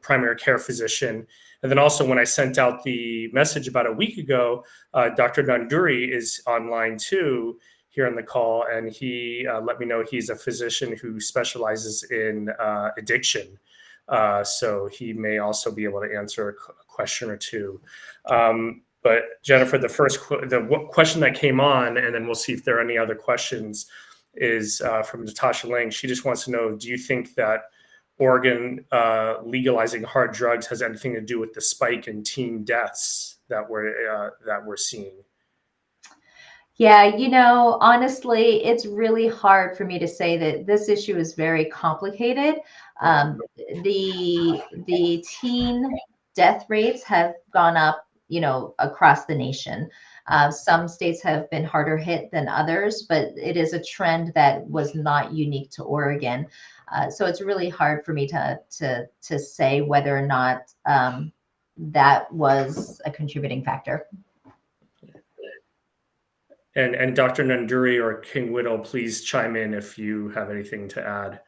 A: primary care physician. And then also, when I sent out the message about a week ago, Dr. Nanduri is online too, here on the call, and he let me know he's a physician who specializes in addiction. So he may also be able to answer a question or two. But Jennifer, the question that came on, and then we'll see if there are any other questions, is from Natasha Lang. She just wants to know, do you think that Oregon legalizing hard drugs has anything to do with the spike in teen deaths that we're seeing?
B: Yeah, honestly, it's really hard for me to say that this issue is very complicated. The teen death rates have gone up, across the nation. Some states have been harder hit than others, but it is a trend that was not unique to Oregon. So it's really hard for me to say whether or not that was a contributing factor.
A: And Dr. Nanduri or King-Whittle, please chime in if you have anything to add.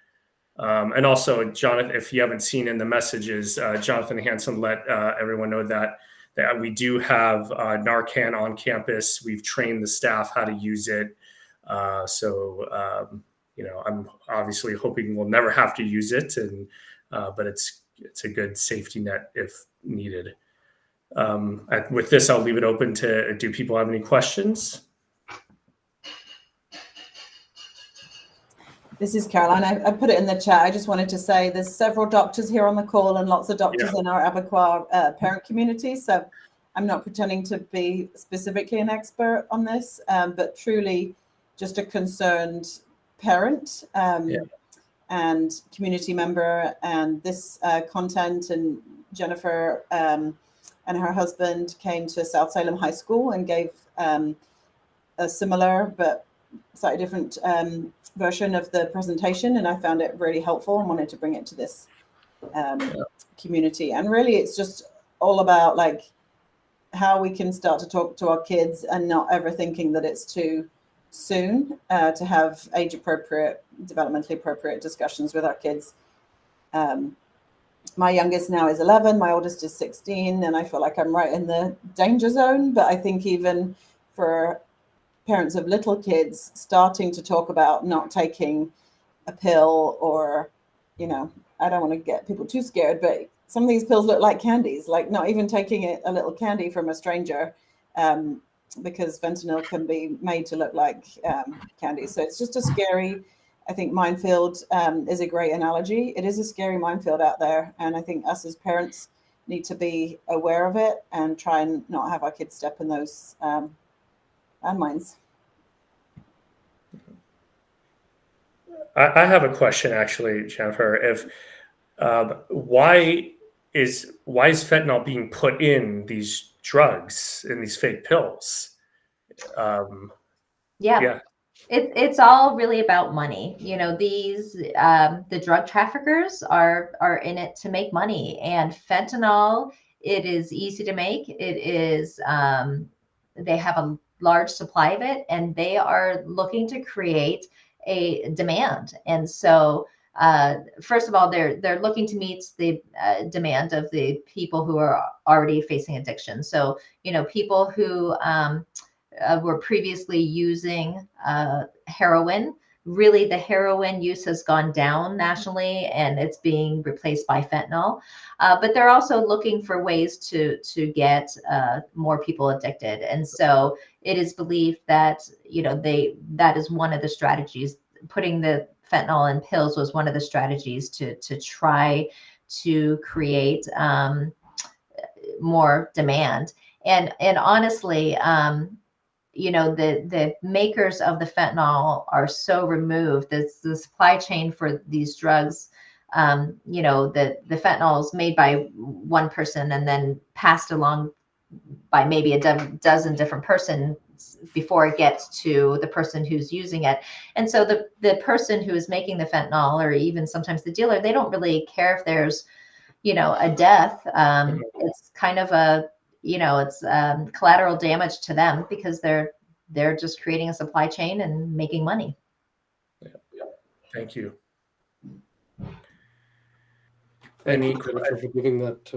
A: And also, Jonathan, if you haven't seen in the messages, Jonathan Hansen let everyone know that we do have Narcan on campus. We've trained the staff how to use it. I'm obviously hoping we'll never have to use it, but it's a good safety net if needed. With this, I'll leave it open to, do people have any questions?
H: This is Caroline. I put it in the chat. I just wanted to say there's several doctors here on the call and lots of doctors in our Abiqua parent community. So I'm not pretending to be specifically an expert on this, but truly just a concerned parent and community member. And this content, and Jennifer and her husband came to South Salem High School and gave a similar but slightly different version of the presentation, and I found it really helpful and wanted to bring it to this community. And really, it's just all about like how we can start to talk to our kids and not ever thinking that it's too soon to have age-appropriate, developmentally appropriate discussions with our kids. My youngest now is 11, my oldest is 16, and I feel like I'm right in the danger zone. But I think even for parents of little kids starting to talk about not taking a pill, or, I don't want to get people too scared, but some of these pills look like candies, like not even taking a little candy from a stranger, because fentanyl can be made to look like candy. So it's just a scary, I think minefield is a great analogy. It is a scary minefield out there. And I think us as parents need to be aware of it and try and not have our kids step in those landmines.
A: I have a question, actually, Jennifer. If why is fentanyl being put in these drugs, in these fake pills? Yeah.
B: It's all really about money. These the drug traffickers are in it to make money, and fentanyl, it is easy to make. It is they have a large supply of it, and they are looking to create a demand. And so first of all, they're looking to meet the demand of the people who are already facing addiction. So people who were previously using heroin. Really, the heroin use has gone down nationally, and it's being replaced by fentanyl. But they're also looking for ways to get more people addicted. And so it is believed that that is one of the strategies. Putting the fentanyl in pills was one of the strategies to try to create more demand. And honestly, the makers of the fentanyl are so removed. The supply chain for these drugs, the fentanyl is made by one person and then passed along by maybe a dozen different persons before it gets to the person who's using it. And so the person who is making the fentanyl, or even sometimes the dealer, they don't really care if there's a death. It's kind of it's collateral damage to them, because they're just creating a supply chain and making money.
A: Thank you.
I: Thank you, Jennifer, for giving that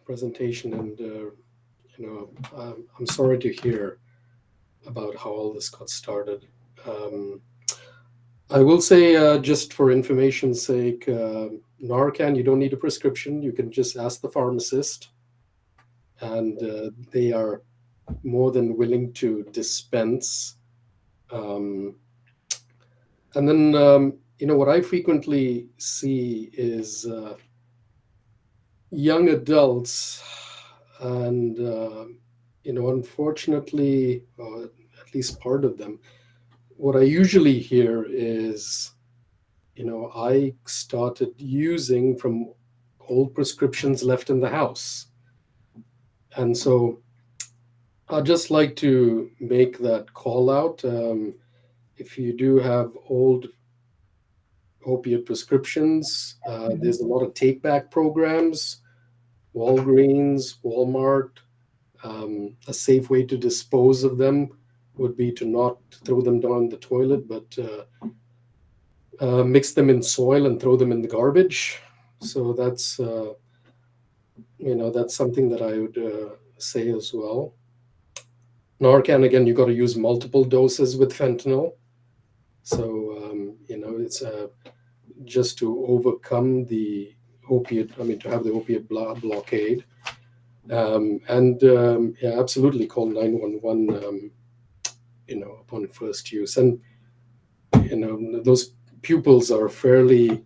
I: presentation. And I'm sorry to hear about how all this got started. I will say, just for information's sake, Narcan, you don't need a prescription. You can just ask the pharmacist, and they are more than willing to dispense. And then, what I frequently see is young adults, and, unfortunately, at least part of them, what I usually hear is, I started using from old prescriptions left in the house. And so I'd just like to make that call out. If you do have old opiate prescriptions, there's a lot of take back programs, Walgreens, Walmart. A safe way to dispose of them would be to not throw them down the toilet, but mix them in soil and throw them in the garbage. So that's that's something that I would say as well. Narcan, again, you got to use multiple doses with fentanyl. So it's just to overcome the opiate. To have the opiate blockade. Absolutely call 911. Upon first use, and those pupils are fairly,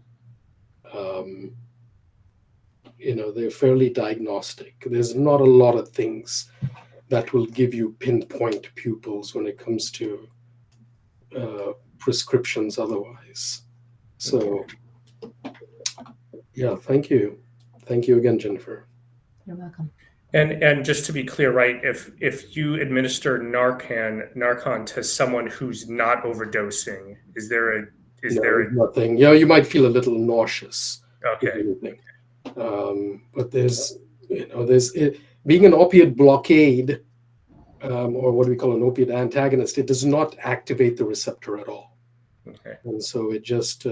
I: they're fairly diagnostic. There's not a lot of things that will give you pinpoint pupils when it comes to prescriptions otherwise. So, thank you again, Jennifer.
B: You're welcome.
A: And just to be clear, right? If you administer Narcan to someone who's not overdosing, is there
I: nothing? Yeah, you might feel a little nauseous.
A: Okay.
I: But there's being an opiate blockade, or what we call an opiate antagonist. It does not activate the receptor at all.
A: Okay.
I: And so it just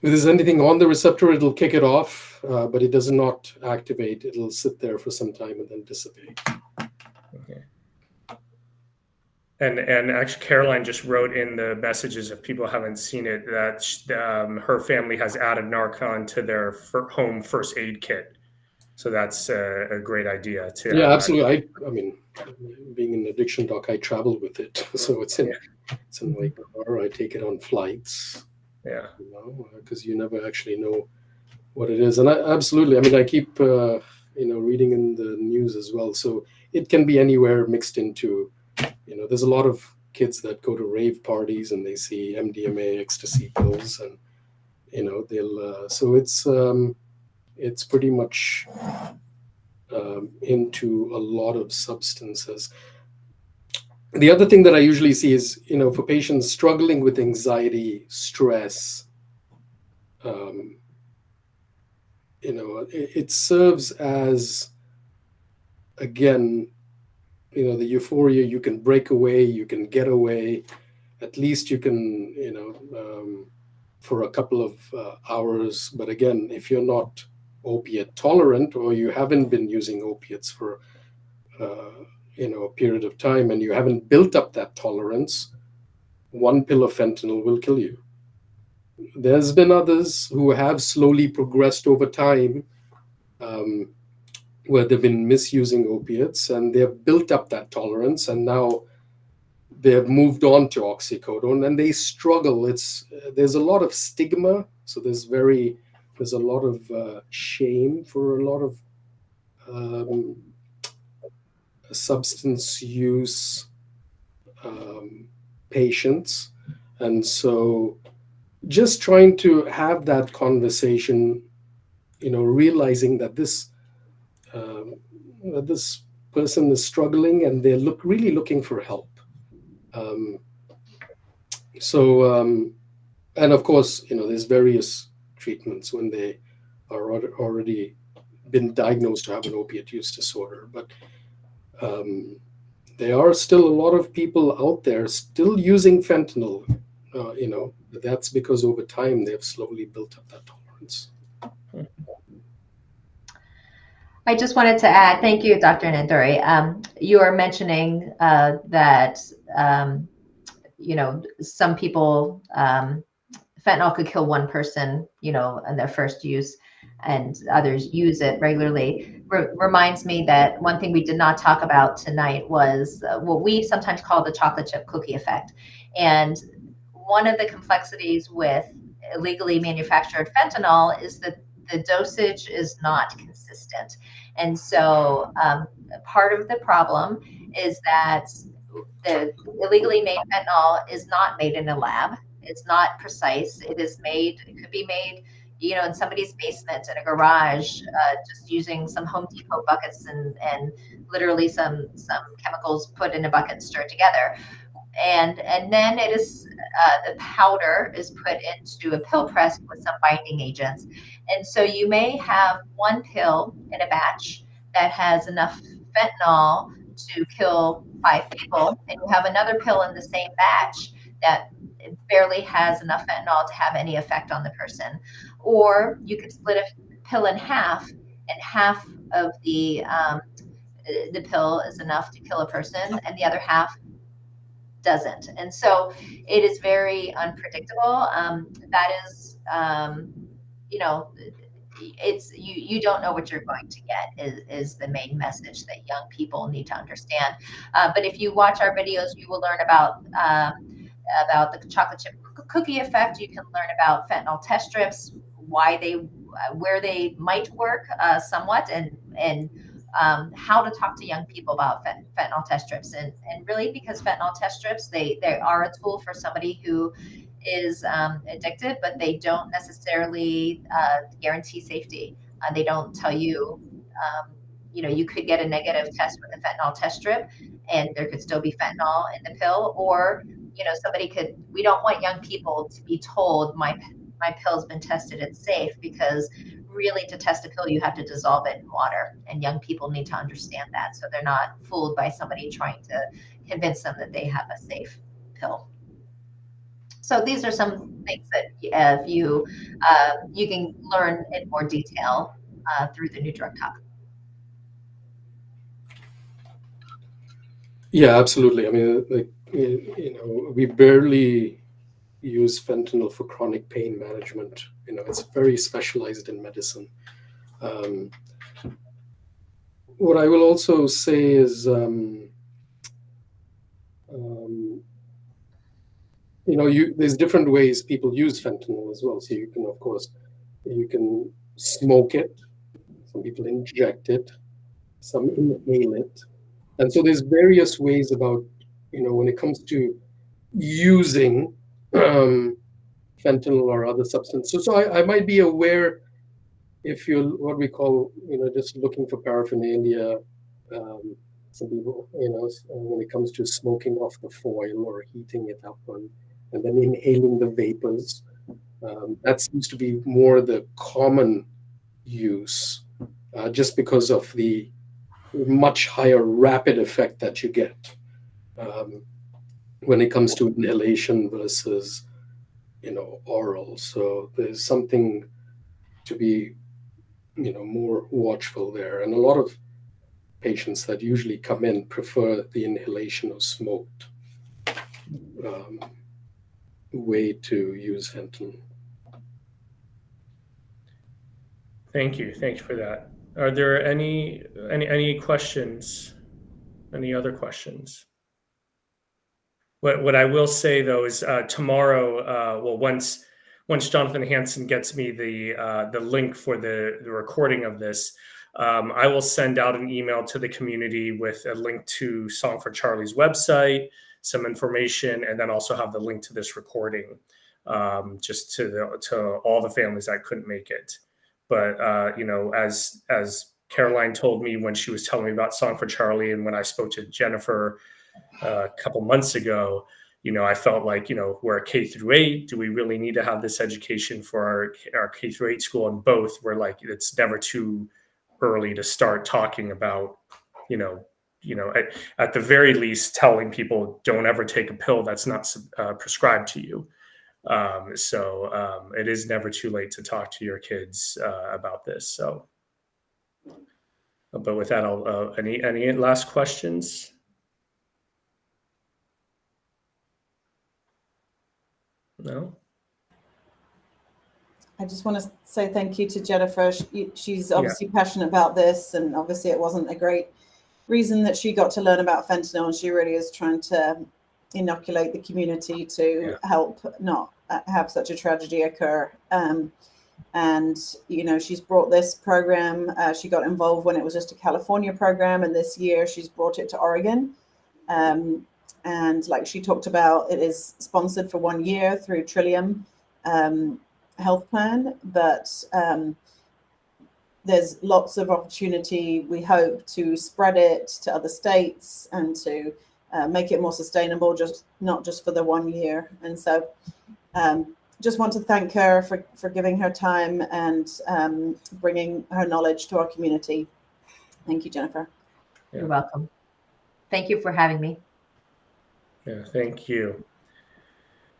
I: if there's anything on the receptor, it'll kick it off, but it does not activate. It'll sit there for some time and then dissipate.
A: Okay. And actually, Caroline just wrote in the messages, if people haven't seen it, that her family has added Narcan to their home first aid kit. So that's a great idea to
I: Yeah,
A: have
I: absolutely. I mean, being an addiction doc, I travel with it, so it's in my car. I take it on flights,
A: Yeah.
I: because you never actually know what it is. And absolutely, I mean, I keep reading in the news as well. So it can be anywhere mixed into. There's a lot of kids that go to rave parties and they see MDMA, ecstasy pills, and they'll. So it's pretty much into a lot of substances. The other thing that I usually see is, for patients struggling with anxiety, stress, it serves as, again, the euphoria. You can break away, you can get away. At least you can, for a couple of hours. But again, if you're not opiate tolerant, or you haven't been using opiates for a period of time, and you haven't built up that tolerance, one pill of fentanyl will kill you. There's been others who have slowly progressed over time, where they've been misusing opiates and they've built up that tolerance, and now they've moved on to oxycodone and they struggle. There's a lot of stigma, so there's a lot of shame for a lot of substance use patients. And so just trying to have that conversation, realizing that this person is struggling and they're really looking for help. And of course, there's various treatments when they are already been diagnosed to have an opiate use disorder. But there are still a lot of people out there still using fentanyl. That's because over time they've slowly built up that tolerance.
B: I just wanted to add, thank you, Dr. Nanduri. You are mentioning that, some people, fentanyl could kill one person, in their first use, and others use it regularly. Reminds me that one thing we did not talk about tonight was what we sometimes call the chocolate chip cookie effect. And one of the complexities with illegally manufactured fentanyl is that the dosage is not consistent. And so part of the problem is that the illegally made fentanyl is not made in a lab. It's not precise. It could be made, in somebody's basement, in a garage, just using some Home Depot buckets and literally some chemicals put in a bucket and stirred together. And then it is the powder is put into a pill press with some binding agents. And so you may have one pill in a batch that has enough fentanyl to kill 5 people, and you have another pill in the same batch that barely has enough fentanyl to have any effect on the person. Or you could split a pill in half, and half of the pill is enough to kill a person, and the other half doesn't. And so it is very unpredictable. That is, it's you don't know what you're going to get is the main message that young people need to understand. But if you watch our videos, you will learn about the chocolate chip cookie effect. You can learn about fentanyl test strips, where they might work somewhat, and how to talk to young people about fentanyl test strips. And really, because fentanyl test strips, they are a tool for somebody who is addicted, but they don't necessarily guarantee safety. They don't tell you, you could get a negative test with a fentanyl test strip and there could still be fentanyl in the pill, or we don't want young people to be told my pill's been tested, it's safe, because really to test a pill, you have to dissolve it in water, and young people need to understand that, so they're not fooled by somebody trying to convince them that they have a safe pill. So these are some things that you can learn in more detail through the New Drug Talk.
I: Yeah, absolutely. I mean, like we barely use fentanyl for chronic pain management. It's very specialized in medicine. What I will also say is, there's different ways people use fentanyl as well. So you can, of course, you can smoke it. Some people inject it. Some inhale it. And so there's various ways about, when it comes to using fentanyl or other substances. So I might be aware if you're what we call, just looking for paraphernalia. Some people, when it comes to smoking off the foil or heating it up and then inhaling the vapors, that seems to be more the common use, just because of the much higher rapid effect that you get when it comes to inhalation versus oral. So there's something to be more watchful there, and a lot of patients that usually come in prefer the inhalation or smoked way to use fentanyl.
A: Thank you for that. Are there any questions? Any other questions? What I will say though is tomorrow, once Jonathan Hansen gets me the link for the recording of this, I will send out an email to the community with a link to Song for Charlie's website, some information, and then also have the link to this recording, just to all the families that couldn't make it. But as Caroline told me when she was telling me about Song for Charlie, and when I spoke to Jennifer a couple months ago, I felt like, we're a K through 8. Do we really need to have this education for our K through 8 school? And both we're like, it's never too early to start talking about, at the very least, telling people don't ever take a pill that's not prescribed to you. So it is never too late to talk to your kids about this. So, but with that, any last questions? No.
H: I just want to say thank you to Jennifer. She's obviously passionate about this, and obviously it wasn't a great reason that she got to learn about fentanyl, and she really is trying to inoculate the community to help not have such a tragedy occur. And she's brought this program. She got involved when it was just a California program, and this year she's brought it to Oregon. And like she talked about, it is sponsored for 1 year through Trillium Health Plan, but there's lots of opportunity, we hope, to spread it to other states and to make it more sustainable, not just for the 1 year. And so just want to thank her for giving her time and bringing her knowledge to our community. Thank you, Jennifer.
B: You're welcome. Thank you for having me.
A: Yeah, thank you.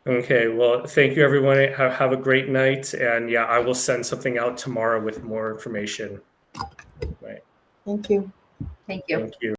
A: Okay, well, thank you, everyone. Have a great night. And I will send something out tomorrow with more information. Right.
H: Thank you.
B: Thank you.
A: Thank you.